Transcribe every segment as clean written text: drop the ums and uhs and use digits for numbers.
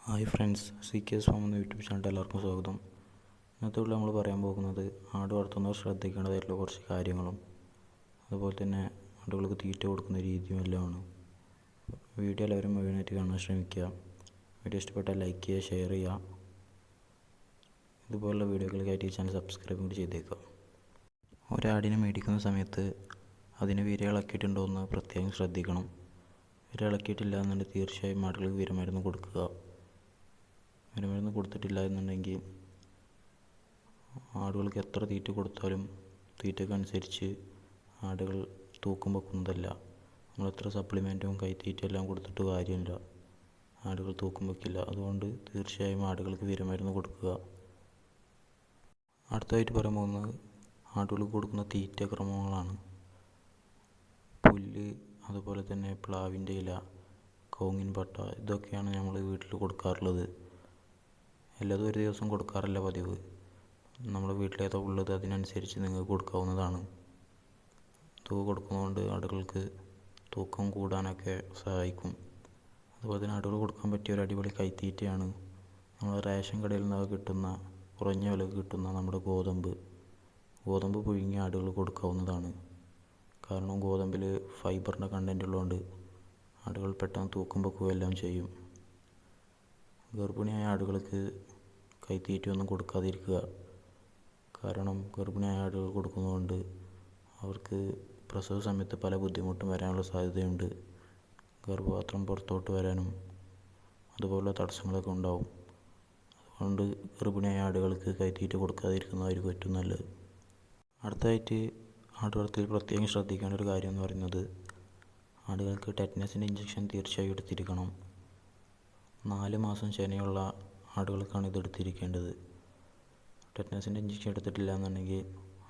Hi friends, CKS farm എന്ന YouTube channel എല്ലാവർക്കും സ്വാഗതം. ഇന്നത്തെ ഉള്ള നമ്മൾ പറയാൻ പോകുന്നത് ആട് വളർത്തുന്നവർ ശ്രദ്ധിക്കേണ്ടതായിട്ടുള്ള കുറച്ച് കാര്യങ്ങളും അതുപോലെ തന്നെ ആടുകൾക്ക് തീറ്റ കൊടുക്കുന്ന രീതിയും എല്ലാമാണ്. വീഡിയോ എല്ലാവരും മുഴുവനായിട്ട് കാണാൻ ശ്രമിക്കുക. വീഡിയോ ഇഷ്ടപ്പെട്ടാൽ ലൈക്ക് ചെയ്യുക, ഷെയർ ചെയ്യുക. ഇതുപോലുള്ള വീഡിയോകൾക്കായിട്ട് ഈ ചാനൽ സബ്സ്ക്രൈബ് കൂടി ചെയ്തേക്കുക. ഒരാടിനെ മേടിക്കുന്ന സമയത്ത് അതിന് വിര ഇളക്കിയിട്ടുണ്ടോ എന്ന് പ്രത്യേകം ശ്രദ്ധിക്കണം. വിര ഇളക്കിയിട്ടില്ല എന്നുണ്ടെങ്കിൽ തീർച്ചയായും ആടുകൾക്ക് വിരമരുന്ന് കൊടുക്കുക. വിരമരുന്ന് കൊടുത്തിട്ടില്ല എന്നുണ്ടെങ്കിൽ ആടുകൾക്ക് എത്ര തീറ്റ കൊടുത്താലും തീറ്റക്കനുസരിച്ച് ആടുകൾ തൂക്കം വെക്കുന്നതല്ല. നമ്മൾ എത്ര സപ്ലിമെൻറ്റും കൈത്തീറ്റ എല്ലാം കൊടുത്തിട്ട് കാര്യമില്ല, ആടുകൾ തൂക്കം വെക്കില്ല. അതുകൊണ്ട് തീർച്ചയായും ആടുകൾക്ക് വിരമരുന്ന് കൊടുക്കുക. അടുത്തതായിട്ട് പറയാൻ പോകുന്നത് ആടുകൾക്ക് കൊടുക്കുന്ന തീറ്റ ക്രമങ്ങളാണ്. പുല്ല്, അതുപോലെ തന്നെ പ്ലാവിൻ്റെ ഇല, കവുങ്ങിൻ പട്ട, ഇതൊക്കെയാണ് നമ്മൾ വീട്ടിൽ കൊടുക്കാറുള്ളത്. എല്ലാതും ഒരു ദിവസം കൊടുക്കാറില്ല പതിവ്. നമ്മുടെ വീട്ടിലേതോ ഉള്ളത് അതിനനുസരിച്ച് നിങ്ങൾക്ക് കൊടുക്കാവുന്നതാണ്. ഇത് കൊടുക്കുന്നതുകൊണ്ട് ആടുകൾക്ക് തൂക്കം കൂടാനൊക്കെ സഹായിക്കും. അതുപോലെ തന്നെ ആടുകൾ കൊടുക്കാൻ പറ്റിയ ഒരു അടിപൊളി കൈത്തീറ്റയാണ് നമ്മൾ റേഷൻ കടയിൽ നിന്നൊക്കെ കിട്ടുന്ന കുറഞ്ഞ വിലക്ക് കിട്ടുന്ന നമ്മുടെ ഗോതമ്പ് പുഴുങ്ങി ആടുകൾ കൊടുക്കാവുന്നതാണ്. കാരണം ഗോതമ്പിൽ ഫൈബറിൻ്റെ കണ്ടൻറ്റ് ഉള്ളതുകൊണ്ട് ആടുകൾ പെട്ടെന്ന് തൂക്കം വെക്കുകയെല്ലാം ചെയ്യും. ഗർഭിണിയായ ആടുകൾക്ക് കൈത്തീറ്റയൊന്നും കൊടുക്കാതിരിക്കുക. കാരണം ഗർഭിണിയായ ആടുകൾ കൊടുക്കുന്നതുകൊണ്ട് അവർക്ക് പ്രസവ സമയത്ത് പല ബുദ്ധിമുട്ടും വരാനുള്ള സാധ്യതയുണ്ട്. ഗർഭപാത്രം പുറത്തോട്ട് വരാനും അതുപോലുള്ള തടസ്സങ്ങളൊക്കെ ഉണ്ടാവും. അതുകൊണ്ട് ഗർഭിണിയായ ആടുകൾക്ക് കൈത്തീറ്റ കൊടുക്കാതിരിക്കുന്നതായിരിക്കും ഏറ്റവും നല്ലത്. അടുത്തതായിട്ട് ആടുവളർത്തലിൽ പ്രത്യേകം ശ്രദ്ധിക്കേണ്ട ഒരു കാര്യം എന്ന് പറയുന്നത് ആടുകൾക്ക് ടെറ്റനസിൻ്റെ ഇഞ്ചക്ഷൻ തീർച്ചയായും എടുത്തിരിക്കണം. 4 മാസം ചെനയുള്ള ആടുകൾക്കാണ് ഇത് എടുത്തിരിക്കേണ്ടത്. ടെറ്റനസിൻ്റെ ഇഞ്ചക്ഷൻ എടുത്തിട്ടില്ല എന്നുണ്ടെങ്കിൽ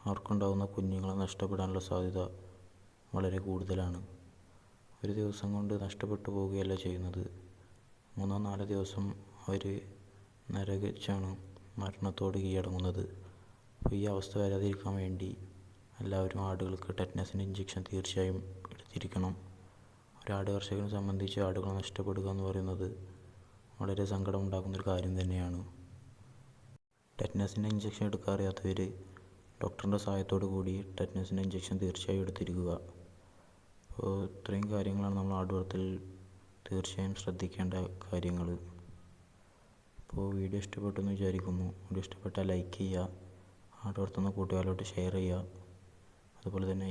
അവർക്കുണ്ടാകുന്ന കുഞ്ഞുങ്ങളെ നഷ്ടപ്പെടാനുള്ള സാധ്യത വളരെ കൂടുതലാണ്. ഒരു ദിവസം കൊണ്ട് നഷ്ടപ്പെട്ടു പോവുകയല്ല ചെയ്യുന്നത്, 3-4 ദിവസം അവർ നരകിച്ചാണ് മരണത്തോട് കീഴടങ്ങുന്നത്. അപ്പോൾ ഈ അവസ്ഥ വരാതിരിക്കാൻ വേണ്ടി എല്ലാവരും ആടുകൾക്ക് ടെറ്റനസിൻ്റെ ഇഞ്ചക്ഷൻ തീർച്ചയായും എടുത്തിരിക്കണം. ഒരാട് കർഷകനെ സംബന്ധിച്ച് ആടുകൾ നഷ്ടപ്പെടുക എന്ന് പറയുന്നത് വളരെ സങ്കടമുണ്ടാക്കുന്നൊരു കാര്യം തന്നെയാണ്. ടെറ്റനസിൻ്റെ ഇഞ്ചക്ഷൻ എടുക്കാൻ അറിയാത്തവർ ഡോക്ടറിൻ്റെ സഹായത്തോടു കൂടി ടെറ്റനസിൻ്റെ ഇഞ്ചക്ഷൻ തീർച്ചയായും എടുത്തിരിക്കുക. അപ്പോൾ ഇത്രയും കാര്യങ്ങളാണ് നമ്മൾ ആട് വളർത്തലിൽ തീർച്ചയായും ശ്രദ്ധിക്കേണ്ട കാര്യങ്ങൾ. അപ്പോൾ വീഡിയോ ഇഷ്ടപ്പെട്ടെന്ന് വിചാരിക്കുന്നു. വീഡിയോ ഇഷ്ടപ്പെട്ടാൽ ലൈക്ക് ചെയ്യുക, ആട് വളർത്തുന്ന കൂട്ടുകാരോട്ട് ഷെയർ ചെയ്യുക. അതുപോലെ തന്നെ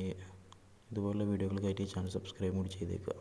ഇതുപോലുള്ള വീഡിയോകൾക്കായിട്ട് ഈ ചാനൽ സബ്സ്ക്രൈബ് കൂടി ചെയ്തേക്കുക.